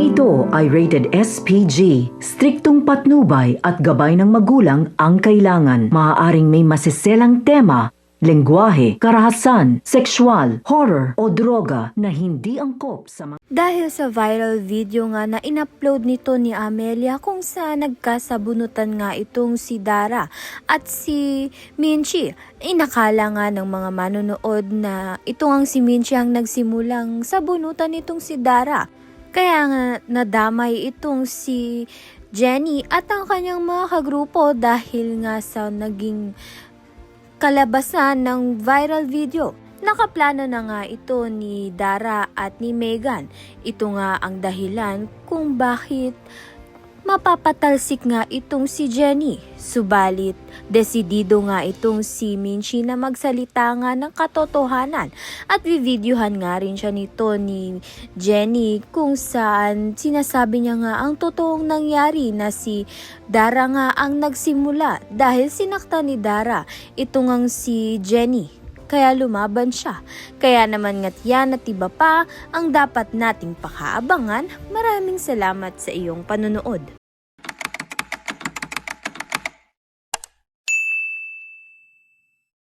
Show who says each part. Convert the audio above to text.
Speaker 1: ito ay rated SPG. Striktong patnubay at gabay ng magulang ang kailangan. Maaaring may masiselang tema, lengguwahe, karahasan, sexual, horror o droga na hindi angkop sa mga...
Speaker 2: Dahil sa viral video nga na in-upload nito ni Amelia kung saan nagkasabunutan nga itong si Dara at si Minchi. Inakala nga ng mga manonood na ito ang si Minchi ang nagsimulang sabunutan nitong si Dara. Kaya nga nadamay itong si Jenny at ang kanyang mga kagrupo dahil nga sa naging kalabasan ng viral video. Nakaplano na nga ito ni Dara at ni Megan. Ito nga ang dahilan kung bakit mapapatalsik nga itong si Jenny. Subalit, desidido nga itong si Minchi na magsalita nga ng katotohanan at vivideohan nga rin siya nito ni Jenny kung saan sinasabi niya nga ang totoong nangyari na si Dara nga ang nagsimula dahil sinaktan ni Dara ito ngang si Jenny. Kaya lumaban siya. Kaya naman nga't yan at iba pa ang dapat nating pakaabangan. Maraming salamat sa iyong panunood.